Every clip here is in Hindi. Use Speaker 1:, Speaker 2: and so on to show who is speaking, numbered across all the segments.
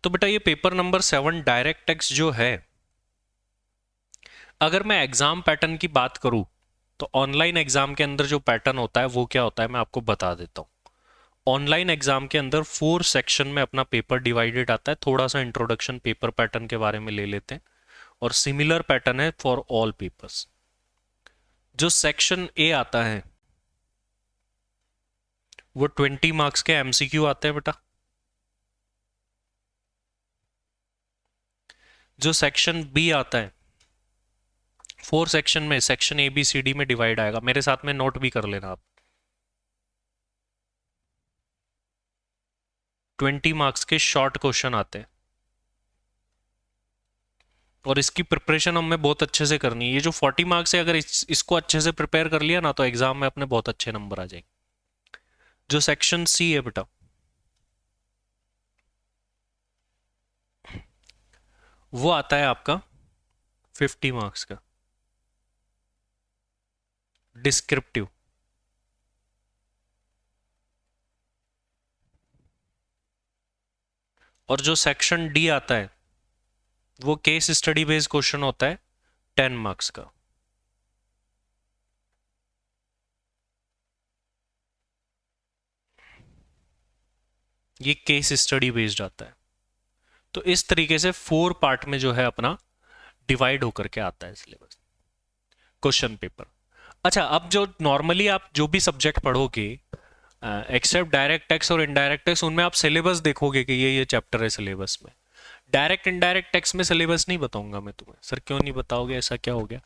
Speaker 1: तो बेटा ये पेपर नंबर 7 डायरेक्ट टैक्स जो है, अगर मैं एग्जाम पैटर्न की बात करूं तो ऑनलाइन एग्जाम के अंदर जो पैटर्न होता है वो क्या होता है मैं आपको बता देता हूं। ऑनलाइन एग्जाम के अंदर 4 सेक्शन में अपना पेपर डिवाइडेड आता है। थोड़ा सा इंट्रोडक्शन पेपर पैटर्न के बारे में ले लेते हैं, और सिमिलर पैटर्न है फॉर ऑल पेपर्स। जो सेक्शन ए आता है वो 20 मार्क्स के एमसीक्यू आते हैं बेटा। जो सेक्शन बी आता है 4 सेक्शन में, section A B C D में डिवाइड आएगा। मेरे साथ में नोट भी कर लेना आप। 20 मार्क्स के शॉर्ट क्वेश्चन आते हैं, और इसकी प्रिपरेशन हमें बहुत अच्छे से करनी है। ये जो 40 मार्क्स है, अगर इसको अच्छे से प्रिपेयर कर लिया ना तो एग्जाम में अपने बहुत अच्छे नंबर आ जाएंगे। जो सेक्शन सी है बेटा, वो आता है आपका 50 मार्क्स का डिस्क्रिप्टिव। और जो सेक्शन डी आता है वो केस स्टडी बेस्ड क्वेश्चन होता है 10 मार्क्स का। ये केस स्टडी बेस्ड आता है। तो इस तरीके से 4 पार्ट में जो है अपना डिवाइड होकर के आता है सिलेबस, क्वेश्चन पेपर। अच्छा, अब जो नॉर्मली आप जो भी सब्जेक्ट पढ़ोगे, एक्सेप्ट डायरेक्ट टैक्स और इनडायरेक्ट टैक्स, उनमें आप सिलेबस देखोगे कि ये चैप्टर है सिलेबस में। डायरेक्ट इनडायरेक्ट टैक्स में सिलेबस नहीं बताऊंगा मैं तुम्हें। सर क्यों नहीं बताओगे, ऐसा क्या हो गया?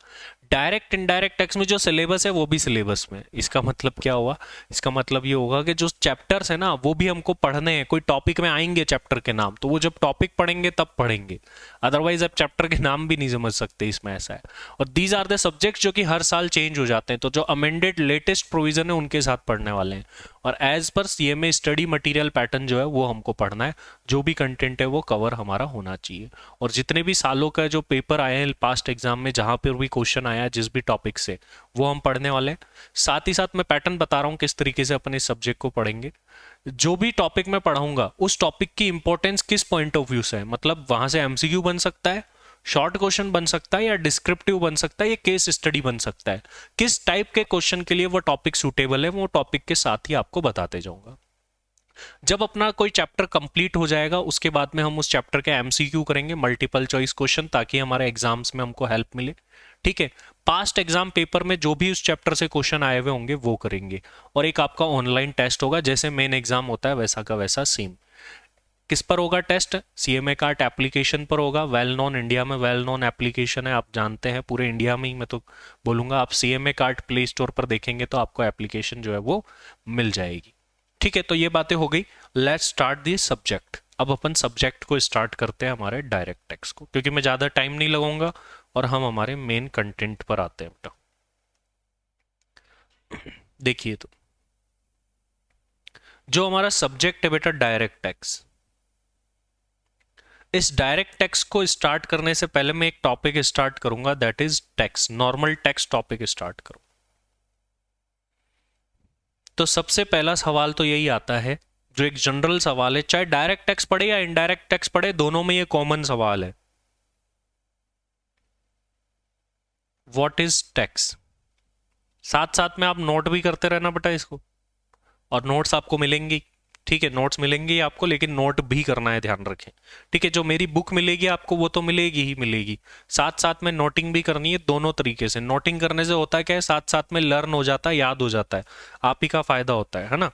Speaker 1: डायरेक्ट इनडायरेक्ट टैक्स में जो सिलेबस है वो भी सिलेबस में। इसका मतलब क्या हुआ? इसका मतलब ये होगा कि जो चैप्टर्स है ना वो भी हमको पढ़ने हैं। कोई टॉपिक में आएंगे चैप्टर के नाम, तो वो जब टॉपिक पढ़ेंगे तब पढ़ेंगे, अदरवाइज आप चैप्टर के नाम भी नहीं समझ सकते। इसमें ऐसा है। और दीज आर द सब्जेक्ट्स जो कि हर साल चेंज हो जाते हैं, तो जो अमेंडेड लेटेस्ट प्रोविजन है उनके साथ पढ़ने वाले हैं। और as per CMA study material pattern जो है वो हमको पढ़ना है। जो भी कंटेंट है वो कवर हमारा होना चाहिए। और जितने भी सालों का जो पेपर आए हैं पास्ट एग्जाम में, जहां पर भी क्वेश्चन आया है जिस भी टॉपिक से, वो हम पढ़ने वाले हैं। साथ ही साथ मैं पैटर्न बता रहा हूं किस तरीके से अपन इस सब्जेक्ट को पढ़ेंगे। जो भी टॉपिक मैं पढ़ाऊंगा उस टॉपिक की इंपॉर्टेंस किस पॉइंट ऑफ व्यू से है, मतलब वहां से एमसीक्यू बन सकता है, शॉर्ट क्वेश्चन बन सकता है, या डिस्क्रिप्टिव बन सकता है, या केस स्टडी बन सकता है। किस टाइप के क्वेश्चन के लिए वो टॉपिक सूटेबल है, वो टॉपिक के साथ ही आपको बताते जाऊंगा। जब अपना कोई चैप्टर कंप्लीट हो जाएगा उसके बाद में हम उस चैप्टर के एमसीक्यू करेंगे, मल्टीपल चॉइस क्वेश्चन, ताकि हमारे एग्जाम्स में हमको हेल्प मिले। ठीक है। पास्ट एग्जाम पेपर में जो भी उस चैप्टर से क्वेश्चन आए हुए होंगे वो करेंगे। और एक आपका ऑनलाइन टेस्ट होगा, जैसे मेन एग्जाम होता है वैसा का वैसा सेम। किस पर होगा टेस्ट? सीएमए कार्ट एप्लीकेशन पर होगा। वेल नोन, इंडिया में वेल नोन एप्लीकेशन है, आप जानते हैं पूरे इंडिया में ही। मैं तो बोलूंगा आप सीएमए कार्ट प्ले स्टोर पर देखेंगे तो आपको एप्लीकेशन जो है वो मिल जाएगी। ठीक है, तो ये बातें हो गई। Let's start the subject. अब अपन सब्जेक्ट को स्टार्ट करते हैं हमारे डायरेक्ट टेक्स्ट को, क्योंकि मैं ज़्यादा टाइम नहीं लगाऊंगा और हम हमारे मेन कंटेंट पर आते हैं बेटा। देखिए, तो जो हमारा सब्जेक्ट है बेटा डायरेक्ट टैक्स, इस डायरेक्ट टैक्स को स्टार्ट करने से पहले मैं एक टॉपिक स्टार्ट करूंगा, that is tax. Normal tax topic start करूं तो सबसे पहला सवाल तो यही आता है, जो एक जनरल सवाल है, चाहे डायरेक्ट टैक्स पढ़े या इनडायरेक्ट टैक्स पढ़े, दोनों में ये कॉमन सवाल है। What is tax? साथ साथ में आप नोट भी करते रहना बेटा इसको, और नोट्स आपको मिलेंगी। ठीक है, नोट्स मिलेंगे आपको, लेकिन नोट भी करना है, ध्यान रखें। ठीक है, जो मेरी बुक मिलेगी आपको वो तो मिलेगी ही मिलेगी, साथ साथ में नोटिंग भी करनी है। दोनों तरीके से नोटिंग करने से होता है क्या है, साथ साथ में लर्न हो जाता है, याद हो जाता है, आप ही का फायदा होता है ना।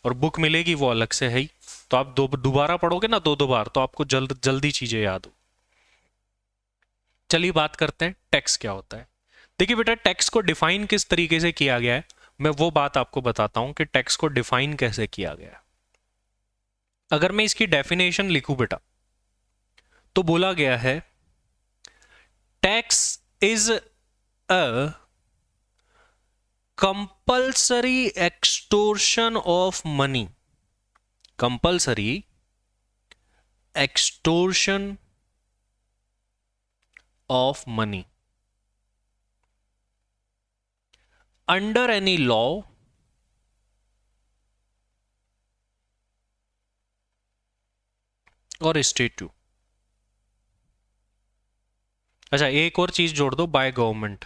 Speaker 1: और बुक मिलेगी वो अलग से है ही, तो आप दोबारा पढ़ोगे ना दो दो बार, तो आपको जल्दी चीजें याद हो। चलिए बात करते हैं टैक्स क्या होता है। देखिए बेटा, टैक्स को डिफाइन किस तरीके से किया गया है, मैं वो बात आपको बताता हूं कि टैक्स को डिफाइन कैसे किया गया है। अगर मैं इसकी डेफिनेशन लिखूं बेटा, तो बोला गया है tax is a compulsory extortion of money, compulsory extortion of money under any law और स्टेट टू। अच्छा, एक और चीज जोड़ दो, बाय गवर्नमेंट।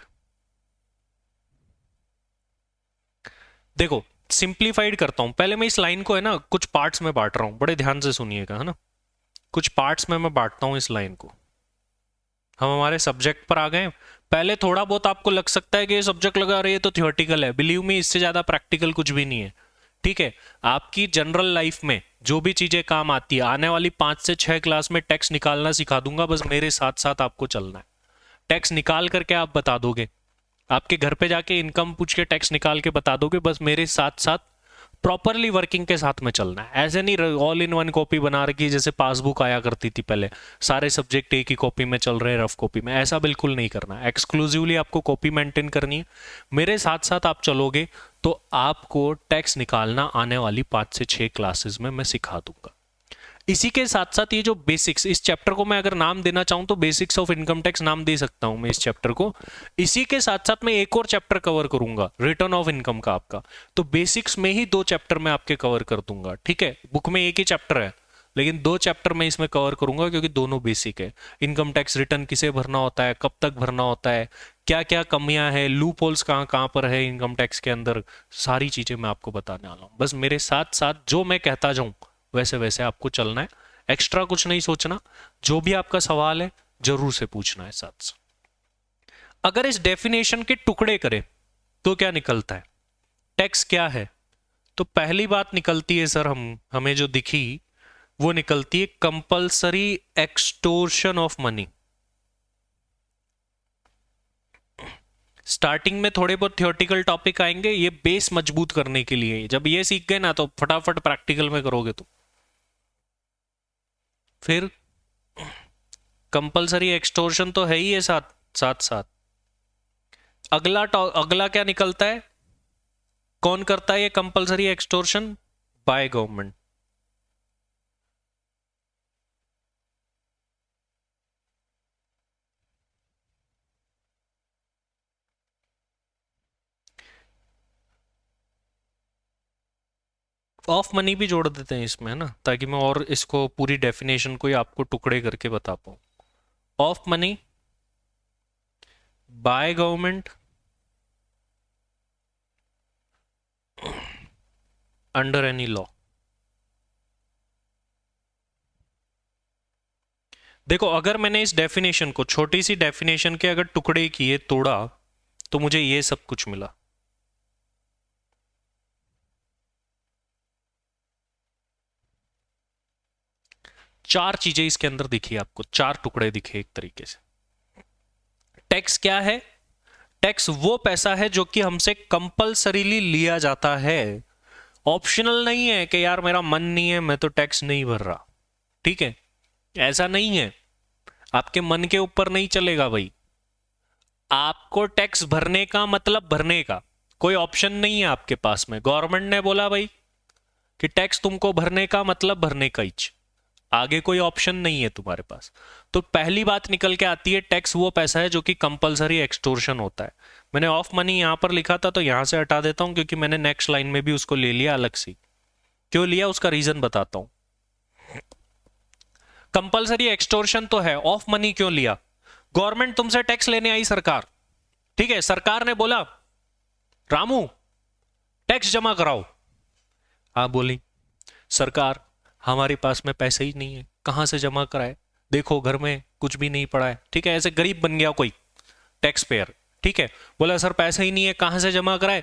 Speaker 1: देखो सिंप्लीफाइड करता हूं, पहले मैं इस लाइन को है ना कुछ पार्ट्स में बांट रहा हूं, बड़े ध्यान से सुनिएगा, है ना। कुछ पार्ट्स में मैं बांटता हूं इस लाइन को। हम हमारे सब्जेक्ट पर आ गए। पहले थोड़ा बहुत आपको लग सकता है कि ये सब्जेक्ट लगा रही है तो थियोरटिकल है, बिलीव मी इससे ज्यादा प्रैक्टिकल कुछ भी नहीं है। ठीक है, आपकी जनरल लाइफ में जो भी चीजें काम आती है, आने वाली 5 से 6 क्लास में टैक्स निकालना सिखा दूंगा, बस मेरे साथ साथ आपको चलना है। टैक्स निकाल करके आप बता दोगे, आपके घर पे जाके इनकम पूछ के टैक्स निकाल के बता दोगे, बस मेरे साथ साथ प्रॉपरली वर्किंग के साथ में चलना है। ऐसे नहीं ऑल इन वन कॉपी बना रखी जैसे पासबुक आया करती थी पहले, सारे सब्जेक्ट एक ही कॉपी में चल रहे हैं, रफ कॉपी में, ऐसा बिल्कुल नहीं करना। एक्सक्लूसिवली आपको कॉपी मेंटेन करनी है, मेरे साथ साथ आप चलोगे तो आपको टैक्स निकालना आने वाली 5 से 6 क्लासेस में मैं सिखा दूंगा। इसी के साथ साथ ये जो बेसिक्स, इस चैप्टर को मैं अगर नाम देना चाहूं तो बेसिक्स ऑफ इनकम टैक्स नाम दे सकता हूं मैं इस चैप्टर को। इसी के साथ साथ मैं एक और चैप्टर कवर करूंगा रिटर्न ऑफ इनकम का आपका, तो बेसिक्स में ही 2 चैप्टर मैं आपके कवर कर दूंगा। ठीक है, बुक में एक ही चैप्टर है लेकिन 2 चैप्टर मैं इसमें कवर करूंगा क्योंकि दोनों बेसिक है। इनकम टैक्स रिटर्न किसे भरना होता है, कब तक भरना होता है, क्या क्या कमियां है, लूप होल्स कहाँ कहाँ पर है इनकम टैक्स के अंदर, सारी चीजें मैं आपको बताने वाला हूँ। बस मेरे साथ साथ जो मैं कहता जाऊं वैसे वैसे आपको चलना है, एक्स्ट्रा कुछ नहीं सोचना। जो भी आपका सवाल है जरूर से पूछना है साथ साथ। अगर इस डेफिनेशन के टुकड़े करें तो क्या निकलता है, टैक्स क्या है, तो पहली बात निकलती है सर हमें जो दिखी वो निकलती है compulsory extortion of money. Starting में थोड़े बहुत थियोरटिकल टॉपिक आएंगे, ये बेस मजबूत करने के लिए। जब ये सीख गए ना तो फटाफट प्रैक्टिकल में करोगे तो फिर कंपल्सरी एक्सटोर्शन तो है ही है साथ साथ साथ। अगला क्या निकलता है, कौन करता है ये compulsory extortion, by government. Of money भी जोड़ देते हैं इसमें, है ना, ताकि मैं और इसको पूरी डेफिनेशन को ही आपको टुकड़े करके बता पाऊं। Of money by government under any law. देखो अगर मैंने इस डेफिनेशन को, छोटी सी डेफिनेशन के अगर टुकड़े किए, तोड़ा, तो मुझे ये सब कुछ मिला। चार चीजें इसके अंदर दिखी आपको, 4 टुकड़े दिखे एक तरीके से। टैक्स क्या है, टैक्स वो पैसा है जो कि हमसे कंपलसरीली लिया जाता है, ऑप्शनल नहीं है कि यार मेरा मन नहीं है मैं तो टैक्स नहीं भर रहा। ठीक है, ऐसा नहीं है, आपके मन के ऊपर नहीं चलेगा भाई। आपको टैक्स भरने का मतलब भरने का, कोई ऑप्शन नहीं है आपके पास में। गवर्नमेंट ने बोला भाई कि टैक्स तुमको भरने का मतलब भरने का ही, आगे कोई ऑप्शन नहीं है तुम्हारे पास। तो पहली बात निकल के आती है, टैक्स वो पैसा है जो कि कंपलसरी एक्सटोर्शन होता है। मैंने ऑफ मनी यहां पर लिखा था तो यहां से हटा देता हूं क्योंकि मैंने नेक्स्ट लाइन में भी उसको ले लिया अलग से। क्यों लिया उसका रीजन बताता हूं। कंपलसरी एक्सटोर्शन तो है, ऑफ मनी क्यों लिया, गवर्नमेंट तुमसे टैक्स लेने आई सरकार, ठीक है, सरकार ने बोला रामू टैक्स जमा कराओ। आप बोली सरकार हमारे पास में पैसे ही नहीं है, कहां से जमा कराए, देखो घर में कुछ भी नहीं पड़ा है। ठीक है, ऐसे गरीब बन गया कोई टैक्स पेयर। ठीक है, बोला सर पैसे ही नहीं है, कहां से जमा कराए,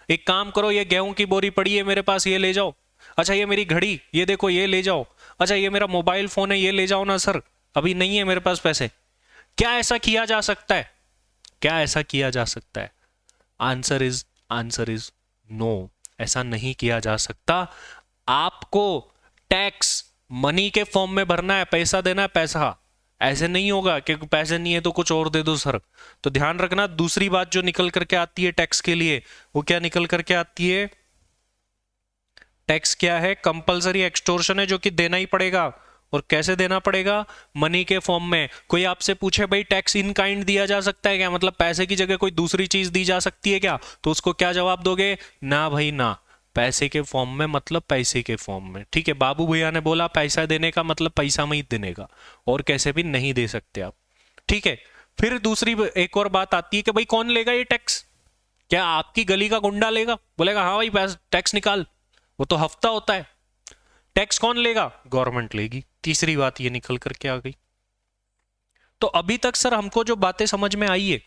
Speaker 1: एक काम करो ये गेहूं की बोरी पड़ी है मेरे पास, ये ले जाओ। अच्छा ये मेरी घड़ी, ये देखो ये ले जाओ। अच्छा ये मेरा मोबाइल फोन है, ये ले जाओ ना सर, अभी नहीं है मेरे पास पैसे। क्या ऐसा किया जा सकता है, क्या ऐसा किया जा सकता है? आंसर इज नो, ऐसा नहीं किया जा सकता। आपको टैक्स मनी के फॉर्म में भरना है, पैसा देना है, पैसा। ऐसे नहीं होगा कि पैसे नहीं है तो कुछ और दे दो सर। तो ध्यान रखना, दूसरी बात जो निकल करके आती है टैक्स के लिए, वो क्या निकल करके आती है, टैक्स क्या है, कंपलसरी एक्सटोर्शन है जो कि देना ही पड़ेगा। और कैसे देना पड़ेगा, मनी के फॉर्म में। कोई आपसे पूछे भाई टैक्स इन काइंड दिया जा सकता है क्या, मतलब पैसे की जगह कोई दूसरी चीज दी जा सकती है क्या, तो उसको क्या जवाब दोगे, ना भाई ना, पैसे के फॉर्म में मतलब पैसे के फॉर्म में, ठीक है। बाबू भैया ने बोला पैसा देने का मतलब पैसा में ही देने का, और कैसे भी नहीं दे सकते आप, ठीक है। फिर दूसरी एक और बात आती है कि भाई कौन लेगा ये टैक्स? क्या आपकी गली का गुंडा लेगा? बोलेगा हाँ भाई पैसा टैक्स निकाल, वो तो हफ्ता होता है। टैक्स कौन लेगा? गवर्नमेंट लेगी। तीसरी बात ये निकल करके आ गई। तो अभी तक सर हमको जो बातें समझ में आई है,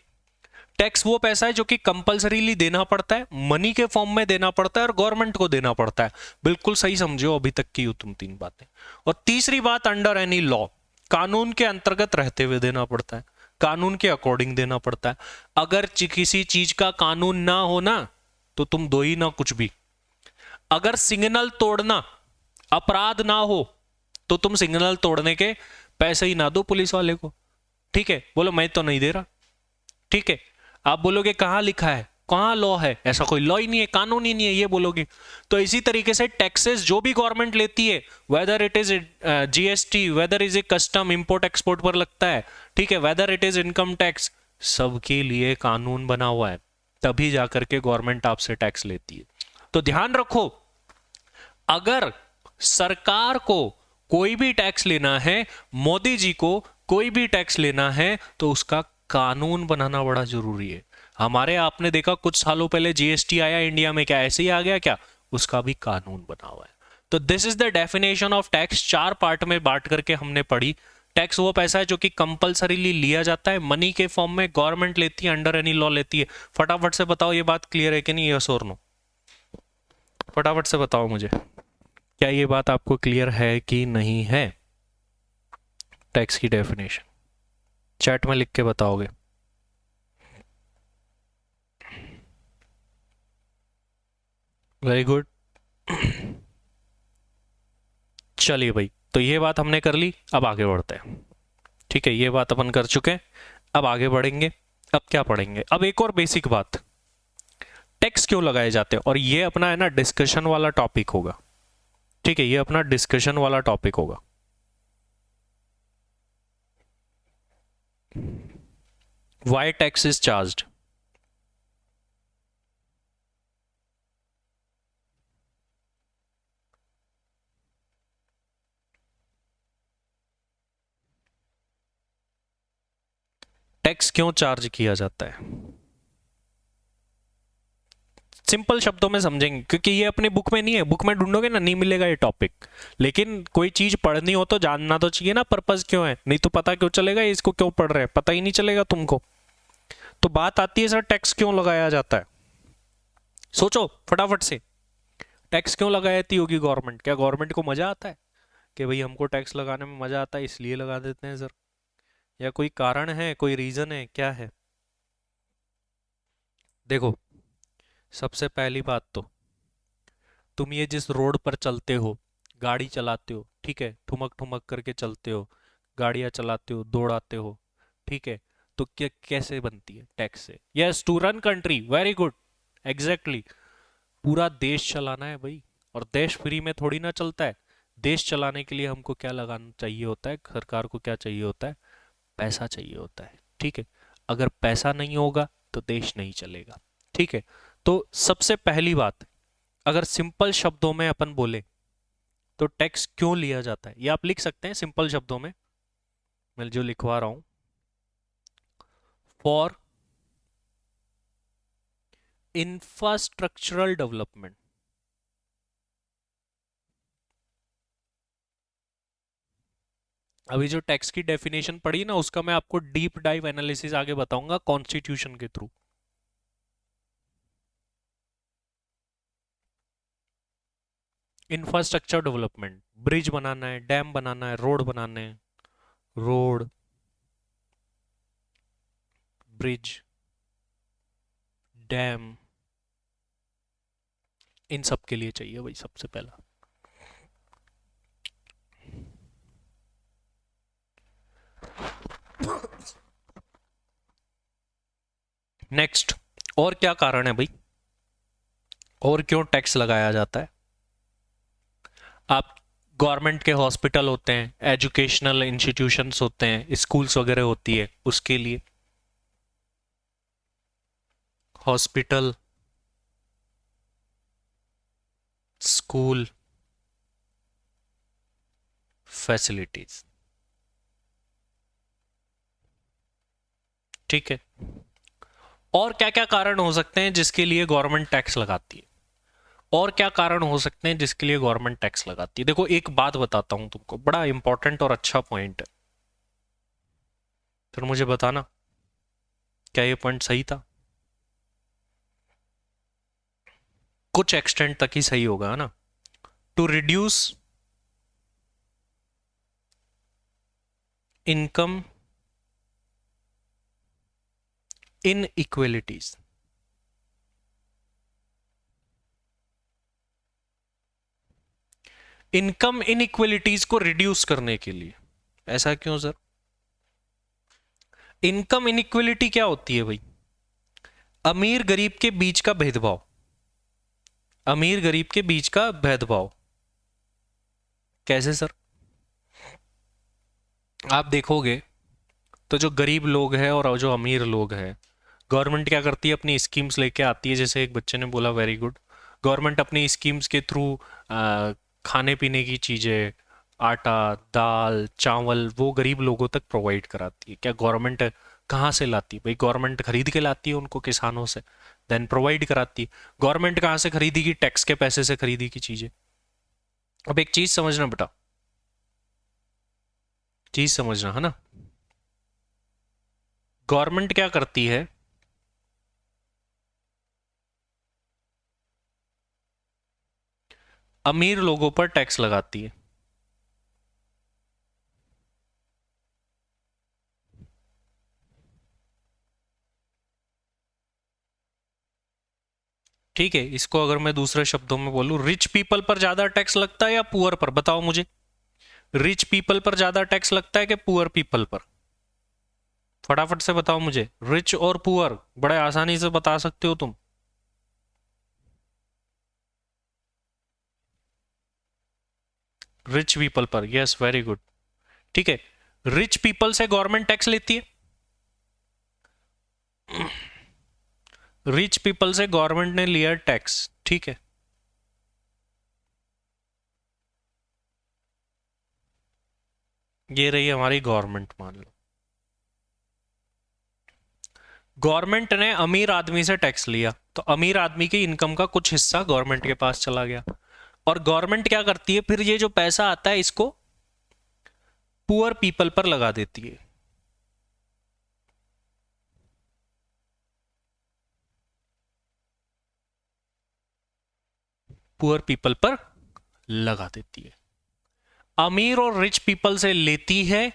Speaker 1: टैक्स वो पैसा है जो कि कंपलसरीली देना पड़ता है, मनी के फॉर्म में देना पड़ता है और गवर्नमेंट को देना पड़ता है। बिल्कुल सही समझो अभी तक की तुम तीन बातें। और तीसरी बात, अंडर एनी लॉ, कानून के अंतर्गत रहते हुए देना पड़ता है, कानून के अकॉर्डिंग देना पड़ता है। अगर किसी चीज का कानून ना हो ना तो तुम दो ही ना कुछ भी। अगर सिग्नल तोड़ना अपराध ना हो तो तुम सिग्नल तोड़ने के पैसे ही ना दो पुलिस वाले को, ठीक है। बोलो मैं तो नहीं दे रहा, ठीक है। आप बोलोगे कहां लिखा है, कहां लॉ है? ऐसा कोई लॉ ही नहीं है, कानून ही नहीं है, ये बोलोगे। तो इसी तरीके से टैक्सेस जो भी गवर्नमेंट लेती है, whether it is GST, whether is a custom, import export पर लगता है, ठीक है, whether it is income tax, सबके लिए कानून बना हुआ है, तभी जाकर के गवर्नमेंट आपसे टैक्स लेती है। तो ध्यान रखो, अगर सरकार को कोई भी टैक्स लेना है, मोदी जी को कोई भी टैक्स लेना है, तो उसका कानून बनाना बड़ा जरूरी है। हमारे आपने देखा कुछ सालों पहले जीएसटी आया इंडिया में, क्या ऐसे ही आ गया क्या? उसका भी कानून बना हुआ है। तो this is the definition of tax. 4 part में बांट करके हमने पढ़ी। टैक्स वो पैसा है जो कि कंपलसरीली लिया जाता है, मनी के फॉर्म में, गवर्नमेंट लेती है, अंडर एनी लॉ लेती है। फटाफट से बताओ ये बात क्लियर है कि नहीं, यस और नो? फटाफट से बताओ मुझे, क्या ये बात आपको क्लियर है कि नहीं है? टैक्स की डेफिनेशन चैट में लिख के बताओगे। Very good. चलिए भाई, तो ये बात हमने कर ली, अब आगे बढ़ते हैं, ठीक है। ये बात अपन कर चुके हैं, अब आगे बढ़ेंगे। अब क्या पढ़ेंगे? अब एक और बेसिक बात, टैक्स क्यों लगाए जाते हैं, और ये अपना है ना डिस्कशन वाला टॉपिक होगा, ठीक है। ये अपना डिस्कशन वाला टॉपिक होगा। Why tax is charged. Tax क्यों चार्ज किया जाता है? सिंपल शब्दों में समझेंगे, क्योंकि ये अपनी बुक में नहीं है, बुक में ढूंढोगे ना नहीं मिलेगा ये टॉपिक। लेकिन कोई चीज पढ़नी हो तो जानना तो चाहिए ना पर्पस क्यों है, नहीं तो पता क्यों चलेगा इसको क्यों पढ़ रहे हैं, पता ही नहीं चलेगा तुमको। तो बात आती है सर टैक्स क्यों लगाया जाता है। सोचो फटाफट से, टैक्स क्यों लगाती होगी गवर्नमेंट? क्या गवर्नमेंट को मजा आता है कि भाई हमको टैक्स लगाने में मजा आता है इसलिए लगा देते हैं सर? या कोई कारण है, कोई रीजन है, क्या है? देखो, सबसे पहली बात तो, तुम ये जिस रोड पर चलते हो, गाड़ी चलाते हो, ठीक है, ठुमक ठुमक करके चलते हो, गाड़ियां चलाते हो, दौड़ाते हो, ठीक है, तो क्या कैसे बनती है? टैक्स से। Yes, to run country, very good, exactly. पूरा देश चलाना है भाई, और देश फ्री में थोड़ी ना चलता है। देश चलाने के लिए हमको क्या लगाना चाहिए होता है, सरकार को क्या चाहिए होता है? पैसा चाहिए होता है, ठीक है। अगर पैसा नहीं होगा तो देश नहीं चलेगा, ठीक है। तो सबसे पहली बात, अगर सिंपल शब्दों में अपन बोले तो टैक्स क्यों लिया जाता है, ये आप लिख सकते हैं सिंपल शब्दों में, मैं जो लिखवा रहा हूं, फॉर इंफ्रास्ट्रक्चरल डेवलपमेंट। अभी जो टैक्स की डेफिनेशन पढ़ी ना, उसका मैं आपको डीप डाइव एनालिसिस आगे बताऊंगा कॉन्स्टिट्यूशन के थ्रू। इंफ्रास्ट्रक्चर डेवलपमेंट, ब्रिज बनाना है, डैम बनाना है, रोड बनाने हैं, रोड, ब्रिज, डैम, इन सब के लिए चाहिए भाई सबसे पहला। नेक्स्ट, और क्या कारण है भाई, और क्यों टैक्स लगाया जाता है? आप, गवर्नमेंट के हॉस्पिटल होते हैं, एजुकेशनल इंस्टीट्यूशंस होते हैं, स्कूल्स वगैरह होती है, उसके लिए हॉस्पिटल, स्कूल फैसिलिटीज। ठीक है। और क्या क्या कारण हो सकते हैं जिसके लिए गवर्नमेंट टैक्स लगाती है? और क्या कारण हो सकते हैं जिसके लिए गवर्नमेंट टैक्स लगाती है? देखो एक बात बताता हूं तुमको, बड़ा इंपॉर्टेंट और अच्छा पॉइंट है, फिर मुझे बताना क्या ये पॉइंट सही था। कुछ एक्सटेंट तक ही सही होगा, है ना। To reduce income inequalities. Income inequalities को रिड्यूस करने के लिए। ऐसा क्यों सर? इनकम इनइक्वलिटी क्या होती है भाई? अमीर गरीब के बीच का भेदभाव। अमीर गरीब के बीच का भेदभाव। कैसे सर? आप देखोगे तो जो गरीब लोग हैं और जो अमीर लोग हैं, गवर्नमेंट क्या करती है, अपनी स्कीम्स लेके आती है। जैसे एक बच्चे ने बोला, वेरी गुड। गवर्नमेंट अपनी स्कीम्स के थ्रू खाने पीने की चीज़ें, आटा, दाल, चावल, वो गरीब लोगों तक प्रोवाइड कराती है। क्या गवर्नमेंट कहाँ से लाती है भाई? गवर्नमेंट खरीद के लाती है उनको किसानों से, देन प्रोवाइड कराती है। गवर्नमेंट कहाँ से खरीदेगी? टैक्स के पैसे से खरीदी की चीज़ें। अब एक चीज़ समझना बेटा, चीज़ समझना, है ना। गवर्नमेंट क्या करती है? अमीर लोगों पर टैक्स लगाती है। ठीक है, इसको अगर मैं दूसरे शब्दों में बोलूं, रिच पीपल पर ज्यादा टैक्स लगता है या पुअर पर? बताओ मुझे। रिच पीपल पर ज्यादा टैक्स लगता है कि पुअर पीपल पर? फटाफट से बताओ मुझे। रिच और पुअर बड़े आसानी से बता सकते हो तुम। रिच पीपल पर, यस, वेरी गुड। ठीक है, रिच पीपल से गवर्नमेंट टैक्स लेती है। रिच पीपल से गवर्नमेंट ने लिया टैक्स, ठीक है। ये रही हमारी गवर्नमेंट, मान लो। गवर्नमेंट ने अमीर आदमी से टैक्स लिया, तो अमीर आदमी की इनकम का कुछ हिस्सा गवर्नमेंट के पास चला गया। और गवर्नमेंट क्या करती है फिर? ये जो पैसा आता है इसको पुअर पीपल पर लगा देती है। पुअर पीपल पर लगा देती है। अमीर और रिच पीपल से लेती है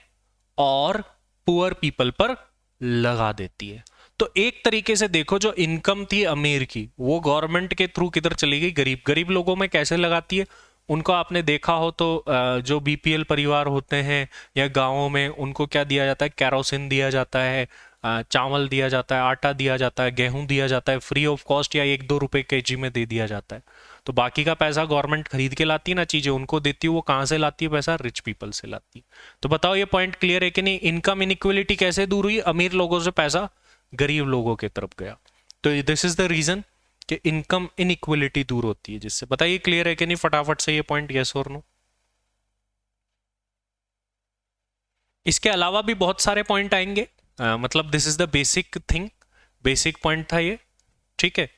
Speaker 1: और पुअर पीपल पर लगा देती है। तो एक तरीके से देखो, जो इनकम थी अमीर की, वो गवर्नमेंट के थ्रू किधर चली गई? गरीब। गरीब लोगों में कैसे लगाती है? उनको आपने देखा हो तो जो बीपीएल परिवार होते हैं या गांवों में, उनको क्या दिया जाता है? कैरोसिन दिया जाता है, चावल दिया जाता है, आटा दिया जाता है, गेहूं दिया जाता है, फ्री ऑफ कॉस्ट या 1-2 रुपए केजी में दे दिया जाता है। तो बाकी का पैसा गवर्नमेंट खरीद के लाती है ना, चीजें उनको देती है। वो कहाँ से लाती है पैसा? रिच पीपल से लाती है। तो बताओ ये पॉइंट क्लियर है कि नहीं? इनकम इनइक्वलिटी कैसे दूर हुई? अमीर लोगों से पैसा गरीब लोगों की तरफ गया। तो दिस इज द रीजन कि इनकम इनइक्वलिटी दूर होती है जिससे। बताइए क्लियर है कि नहीं फटाफट से ये पॉइंट, यस और नो। इसके अलावा भी बहुत सारे पॉइंट आएंगे। मतलब this is the basic thing, basic point था ये। ठीक है,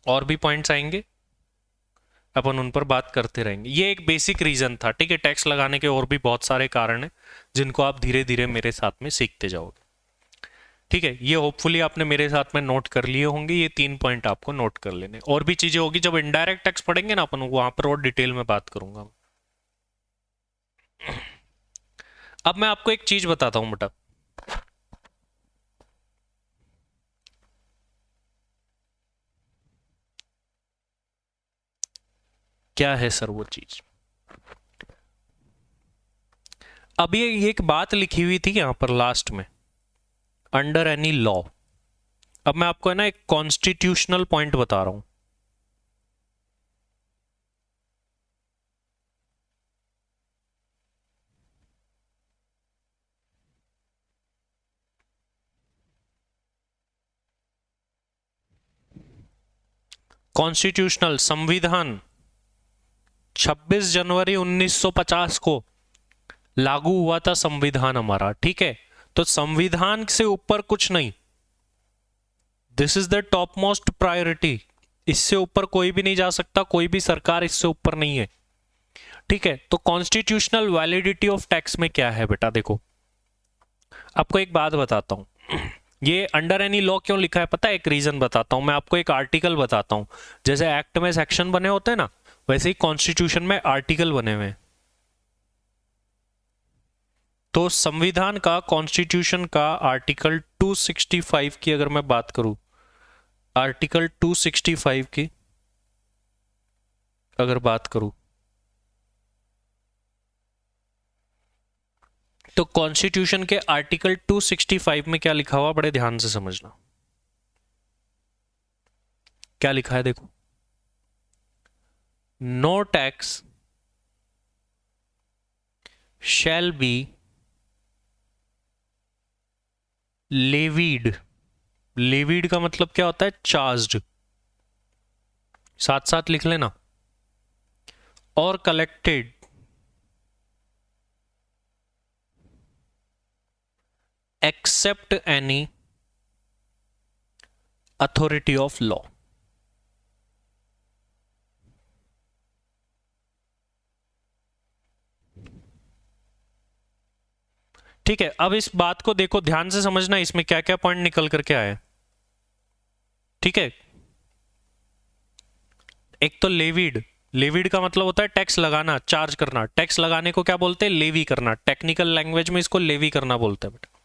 Speaker 1: और भी पॉइंट्स आएंगे, अपन उन पर बात करते रहेंगे। ये एक बेसिक रीजन था। ठीक है, टैक्स लगाने के और भी बहुत सारे कारण हैं जिनको आप धीरे धीरे मेरे साथ में सीखते जाओगे। ठीक है, ये होपफुली आपने मेरे साथ में नोट कर लिए होंगे। ये 3 पॉइंट आपको नोट कर लेने। और भी चीजें होगी जब इनडायरेक्ट टैक्स पढ़ेंगे ना अपन, वहां पर और डिटेल में बात करूंगा। अब मैं आपको एक चीज बताता हूं बेटा। क्या है सर वो चीज? अब ये एक बात लिखी हुई थी यहां पर लास्ट में, अंडर एनी लॉ। अब मैं आपको है ना एक कॉन्स्टिट्यूशनल पॉइंट बता रहा हूं। कॉन्स्टिट्यूशनल संविधान 26 जनवरी 1950 को लागू हुआ था संविधान हमारा, ठीक है। तो संविधान से ऊपर कुछ नहीं, this is the top most priority, इससे ऊपर कोई भी नहीं जा सकता, कोई भी सरकार इससे ऊपर नहीं है, ठीक है। तो कॉन्स्टिट्यूशनल वैलिडिटी ऑफ टैक्स में क्या है बेटा, देखो आपको एक बात बताता हूं, ये अंडर एनी लॉ क्यों लिखा है पता है, एक रीजन बताता हूं मैं आपको, एक आर्टिकल बताता हूं। जैसे एक्ट में सेक्शन बने होते हैं ना, वैसे ही कॉन्स्टिट्यूशन में आर्टिकल बने हुए हैं। तो संविधान का, कॉन्स्टिट्यूशन का आर्टिकल 265 की अगर मैं बात करूं, आर्टिकल 265 की अगर बात करूं, तो कॉन्स्टिट्यूशन के आर्टिकल 265 में क्या लिखा हुआ, बड़े ध्यान से समझना क्या लिखा है, देखो, no tax shall be levied, levied का मतलब क्या होता है, चार्ज्ड, साथ साथ लिख लेना, और collected except any authority of law. ठीक है, अब इस बात को देखो ध्यान से समझना, इसमें क्या क्या पॉइंट निकल करके आए, ठीक है। एक तो लेवीड, लेवीड का मतलब होता है टैक्स लगाना, चार्ज करना, टैक्स लगाने को क्या बोलते हैं, लेवी करना, टेक्निकल लैंग्वेज में इसको लेवी करना बोलते हैं बेटा।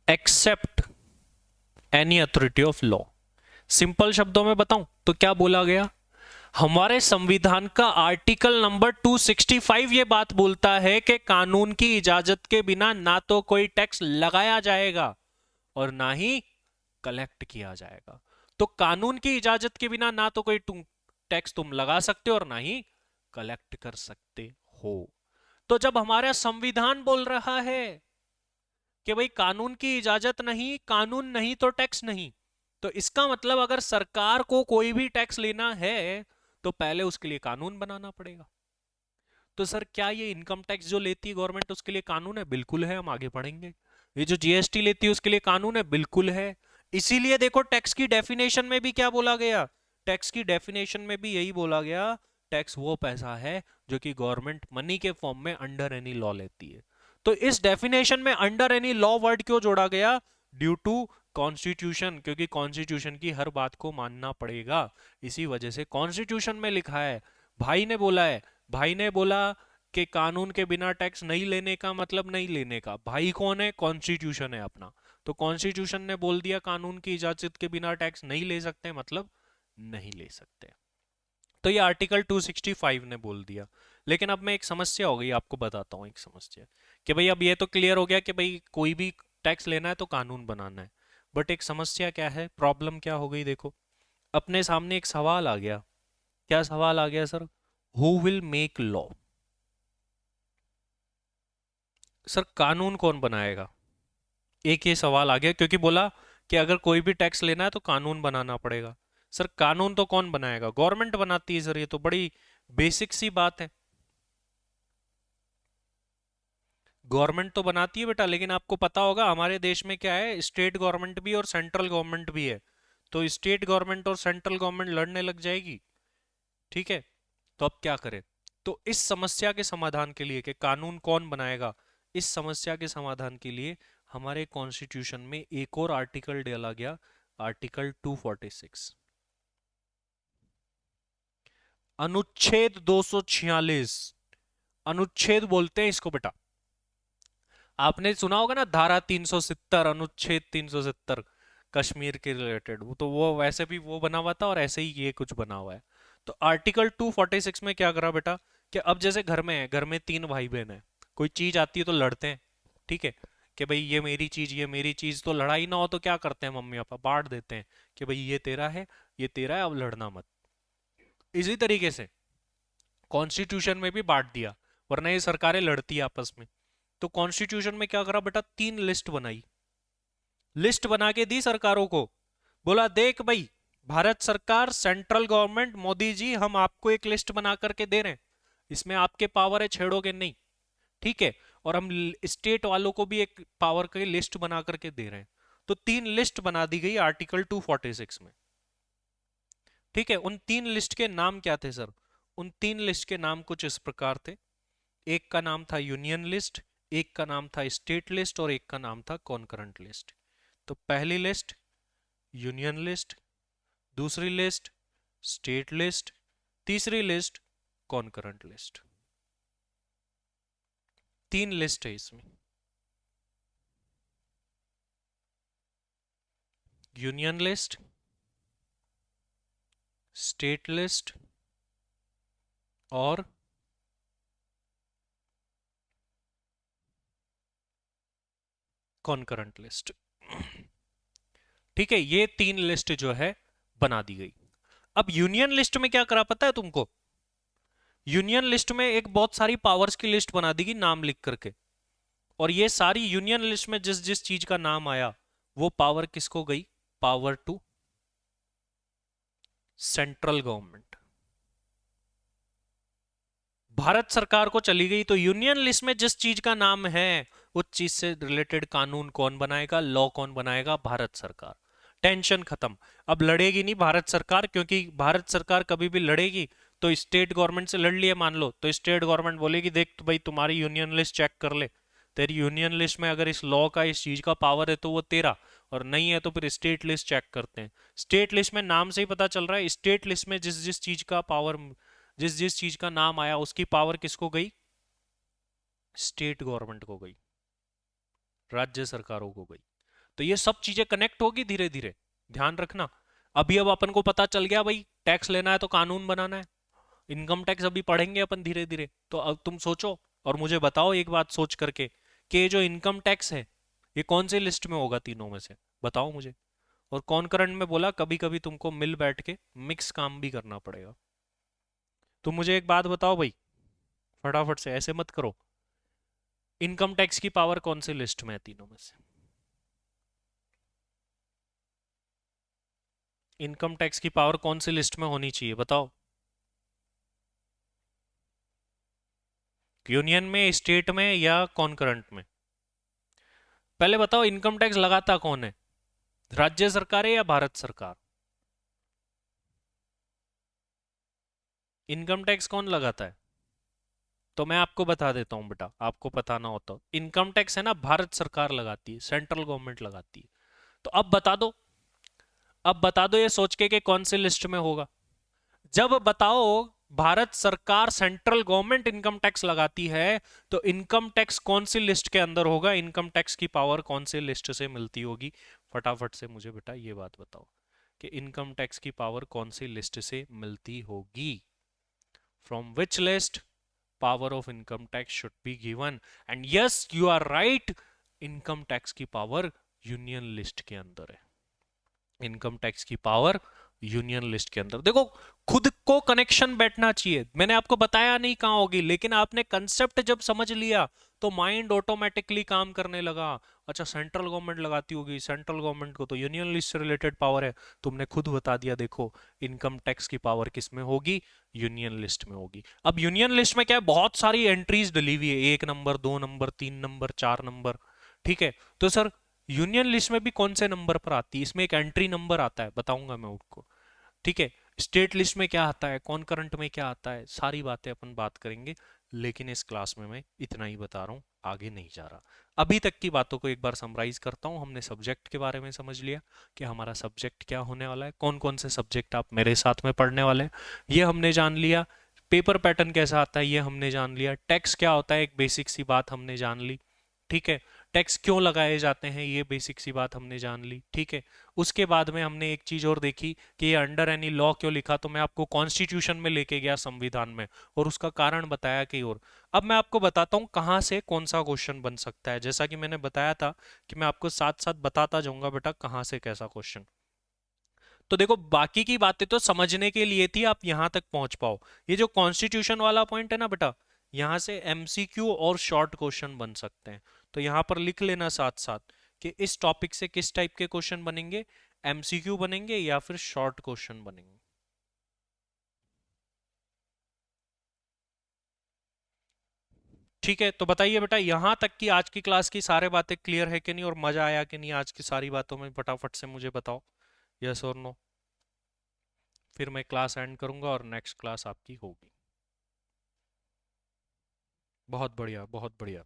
Speaker 1: Except any authority of law, simple शब्दों में बताऊं तो क्या बोला गया, हमारे संविधान का आर्टिकल नंबर 265 ये बात बोलता है कि कानून की इजाजत के बिना ना तो कोई टैक्स लगाया जाएगा और ना ही कलेक्ट किया जाएगा। तो कानून की इजाजत के बिना ना तो कोई टैक्स तुम लगा सकते हो और ना ही कलेक्ट कर सकते हो। तो जब हमारा संविधान बोल रहा है कि भाई कानून की इजाजत नहीं, कानून नहीं तो टैक्स नहीं, तो इसका मतलब अगर सरकार को कोई भी टैक्स लेना है तो पहले उसके लिए कानून बनाना पड़ेगा। तो सर क्या ये इनकम टैक्स जो लेती है गवर्नमेंट उसके लिए कानून है, बिल्कुल है, हम आगे पढ़ेंगे। ये जो जीएसटी लेती है उसके लिए कानून है, बिल्कुल है। इसीलिए देखो टैक्स की डेफिनेशन में भी क्या बोला गया, टैक्स की डेफिनेशन में भी यही बोला गया, टैक्स वो पैसा है जो कि गवर्नमेंट मनी के फॉर्म में अंडर एनी लॉ लेती है। तो इस डेफिनेशन में अंडर एनी लॉ वर्ड क्यों जोड़ा गया, ड्यू टू कॉन्स्टिट्यूशन, क्योंकि कॉन्स्टिट्यूशन की हर बात को मानना पड़ेगा, इसी वजह से कॉन्स्टिट्यूशन में लिखा है। भाई ने बोला है, भाई ने बोला कि कानून के बिना टैक्स नहीं लेने का मतलब नहीं लेने का, भाई कौन है, कॉन्स्टिट्यूशन है अपना। तो कॉन्स्टिट्यूशन ने बोल दिया कानून की इजाजत के बिना टैक्स नहीं ले सकते, मतलब नहीं ले सकते। तो ये आर्टिकल 265 ने बोल दिया। लेकिन अब मैं एक समस्या हो गई आपको बताता हूँ, एक समस्या कि भाई अब ये तो क्लियर हो गया कि भाई कोई भी टैक्स लेना है तो कानून बनाना है, बट एक समस्या क्या है, प्रॉब्लम क्या हो गई, देखो अपने सामने एक सवाल आ गया। क्या सवाल आ गया sir, who will make law, sir कानून कौन बनाएगा, एक ये सवाल आ गया, क्योंकि बोला कि अगर कोई भी टैक्स लेना है तो कानून बनाना पड़ेगा। सर कानून तो कौन बनाएगा, गवर्नमेंट बनाती है सर, ये तो बड़ी बेसिक सी बात है, गवर्नमेंट तो बनाती है बेटा। लेकिन आपको पता होगा हमारे देश में क्या है, स्टेट गवर्नमेंट भी और सेंट्रल गवर्नमेंट भी है। तो स्टेट गवर्नमेंट और सेंट्रल गवर्नमेंट लड़ने लग जाएगी, ठीक है। तो अब क्या करें, तो इस समस्या के समाधान के लिए कि कानून कौन बनाएगा, इस समस्या के समाधान के लिए हमारे कॉन्स्टिट्यूशन में एक और आर्टिकल डाला गया, आर्टिकल 246, अनुच्छेद 246, अनुच्छेद बोलते हैं इसको बेटा। आपने सुना होगा ना धारा 370, अनुच्छेद 370 कश्मीर के रिलेटेड, वो तो वो वैसे भी वो बना हुआ था और ऐसे ही ये कुछ बना हुआ है। तो आर्टिकल 246 में क्या करा बेटा, कि अब जैसे घर में है, घर में 3 भाई बहन है, कोई चीज आती है तो लड़ते हैं, ठीक है, कि भाई ये मेरी चीज, ये मेरी चीज, तो लड़ाई ना हो तो क्या करते हैं मम्मी पापा, बांट देते हैं कि भाई ये तेरा है, ये तेरा है, अब लड़ना मत। इसी तरीके से कॉन्स्टिट्यूशन में भी बांट दिया, वरना ये सरकारें लड़ती है आपस में। तो कॉन्स्टिट्यूशन में क्या करा बेटा, 3 लिस्ट बनाई, लिस्ट बना के दी सरकारों को, बोला देख भाई भारत सरकार, सेंट्रल गवर्नमेंट, मोदी जी, हम आपको एक लिस्ट बना करके दे रहे हैं, इसमें आपके पावर है, छेड़ोगे नहीं, ठीक है। और हम स्टेट वालों को भी एक पावर की लिस्ट बना करके दे रहे हैं। तो 3 लिस्ट बना दी गई आर्टिकल 246 में, ठीक है। उन 3 लिस्ट के नाम क्या थे सर? उन 3 लिस्ट के नाम कुछ इस प्रकार थे। एक का नाम था यूनियन लिस्ट, एक का नाम था स्टेट लिस्ट, और एक का नाम था कॉन्करेंट लिस्ट। तो पहली लिस्ट यूनियन लिस्ट, दूसरी लिस्ट स्टेट लिस्ट, तीसरी लिस्ट कॉन्करेंट लिस्ट। 3 लिस्ट है इसमें, यूनियन लिस्ट, स्टेट लिस्ट और कॉन्करेंट लिस्ट, ठीक है। ये 3 लिस्ट जो है बना दी गई। अब यूनियन लिस्ट में क्या करा पता है तुमको? यूनियन लिस्ट में एक बहुत सारी पावर्स की लिस्ट बना दी गई नाम लिख करके, और ये सारी यूनियन लिस्ट में जिस जिस चीज का नाम आया वो पावर किसको गई? Power to central government, Bharat सरकार को चली गई। तो यूनियन लिस्ट में जिस चीज का नाम है उस चीज से रिलेटेड कानून कौन बनाएगा, लॉ कौन बनाएगा? भारत सरकार। टेंशन खत्म। अब लड़ेगी नहीं भारत सरकार, क्योंकि भारत सरकार कभी भी लड़ेगी तो स्टेट गवर्नमेंट से लड़ लिया मान लो, तो स्टेट गवर्नमेंट बोलेगी देख तो भाई तुम्हारी यूनियन लिस्ट चेक कर ले, तेरी यूनियन लिस्ट में अगर इस लॉ का, इस चीज का पावर है तो वो तेरा, और नहीं है तो फिर स्टेट लिस्ट चेक करते हैं। स्टेट लिस्ट में नाम से ही पता चल रहा है, स्टेट लिस्ट में जिस जिस चीज का पावर, जिस जिस चीज का नाम आया उसकी पावर किसको गई? स्टेट गवर्नमेंट को गई, राज्य सरकारों को गई। तो ये सब चीजें कनेक्ट होगी धीरे धीरे, ध्यान रखना। अभी अब अपन को पता चल गया भाई टैक्स लेना है तो कानून बनाना है, इनकम टैक्स अभी पढ़ेंगे अपन धीरे धीरे। तो अब तुम सोचो और मुझे बताओ एक बात सोच करके कि ये जो इनकम टैक्स है ये कौन सी लिस्ट में होगा तीनों में से? बताओ मुझे। और कॉन्करेंट में बोला कभी कभी तुमको मिल बैठ के मिक्स काम भी करना पड़ेगा। तुम मुझे एक बात बताओ भाई, फटाफट से, ऐसे मत करो, इनकम टैक्स की पावर कौन सी लिस्ट में है तीनों में से? इनकम टैक्स की पावर कौन सी लिस्ट में होनी चाहिए बताओ? यूनियन में, स्टेट में, या कॉन्करेंट में? पहले बताओ इनकम टैक्स लगाता कौन है, राज्य सरकार है या भारत सरकार? इनकम टैक्स कौन लगाता है? तो मैं आपको बता देता हूं बेटा, आपको पता ना हो तो, इनकम टैक्स है ना भारत सरकार लगाती है, सेंट्रल गवर्नमेंट लगाती है। तो अब बता दो, अब बता दो ये सोच के कि कौन सी लिस्ट में होगा। जब बताओ भारत सरकार, सेंट्रल गवर्नमेंट इनकम टैक्स लगाती है, तो इनकम टैक्स कौन सी लिस्ट के अंदर होगा? इनकम टैक्स की पावर कौन सी लिस्ट से मिलती होगी? फटाफट से मुझे बेटा ये बात बताओ कि इनकम टैक्स की पावर कौन सी लिस्ट से मिलती होगी? From which list power of income tax should be given? And yes you are right, income tax की पावर यूनियन लिस्ट के अंदर है। इनकम टैक्स की पावर यूनियन लिस्ट के अंदर। देखो खुद को कनेक्शन बैठना चाहिए, मैंने आपको बताया नहीं कहां होगी, लेकिन आपने कंसेप्ट जब समझ लिया तो माइंड ऑटोमेटिकली काम करने लगा। अच्छा सेंट्रल गवर्नमेंट लगाती होगी, सेंट्रल गवर्नमेंट को तो यूनियन लिस्ट से रिलेटेड पावर है, तुमने खुद बता दिया। देखो इनकम टैक्स की पावर किस में होगी? यूनियन लिस्ट में होगी। अब यूनियन लिस्ट में क्या है, बहुत सारी एंट्रीज डली हुई है, 1 नंबर, 2 नंबर, 3 नंबर, 4 नंबर, ठीक है। तो सर यूनियन लिस्ट में भी कौन से नंबर पर आती है? इसमें एक एंट्री नंबर आता है, बताऊंगा मैं आपको, ठीक है। स्टेट लिस्ट में क्या आता है, कौन करंट में क्या आता है, सारी बातें अपन बात करेंगे, लेकिन इस क्लास में मैं इतना ही बता रहा हूँ, आगे नहीं जा रहा। अभी तक की बातों को एक बार समराइज करता हूँ। हमने सब्जेक्ट के बारे में समझ लिया कि हमारा सब्जेक्ट क्या होने वाला है, कौन कौन से सब्जेक्ट आप मेरे साथ में पढ़ने वाले हैं, ये हमने जान लिया। पेपर पैटर्न कैसा आता है ये हमने जान लिया। टैक्स क्या होता है एक बेसिक सी बात हमने जान ली, ठीक है। टैक्स क्यों लगाए जाते हैं ये बेसिक सी बात हमने जान ली, ठीक है। उसके बाद में हमने एक चीज और देखी कि ये अंडर एनी लॉ क्यों लिखा, तो मैं आपको कॉन्स्टिट्यूशन में लेके गया, संविधान में, और उसका कारण बताया कि और। अब मैं आपको बताता हूँ कहाँ से कौन सा क्वेश्चन बन सकता है। जैसा कि मैंने बताया था कि मैं आपको साथ साथ बताता जाऊंगा बेटा कहाँ से कैसा क्वेश्चन। तो देखो बाकी की बातें तो समझने के लिए थी, आप यहां तक पहुंच पाओ। ये जो कॉन्स्टिट्यूशन वाला पॉइंट है ना बेटा, यहां से एमसीक्यू और शॉर्ट क्वेश्चन बन सकते हैं। तो यहां पर लिख लेना साथ साथ कि इस टॉपिक से किस टाइप के क्वेश्चन बनेंगे, एमसीक्यू बनेंगे या फिर शॉर्ट क्वेश्चन बनेंगे? ठीक है, तो बताइए बेटा, यहां तक कि आज की क्लास की सारे बातें क्लियर है कि नहीं, और मजा आया कि नहीं आज की सारी बातों में? फटाफट से मुझे बताओ, यस और नो। फिर मैं क्लास एंड करूंगा और नेक्स्ट क्लास आपकी होगी। बहुत बढ़िया, बहुत बढ़िया।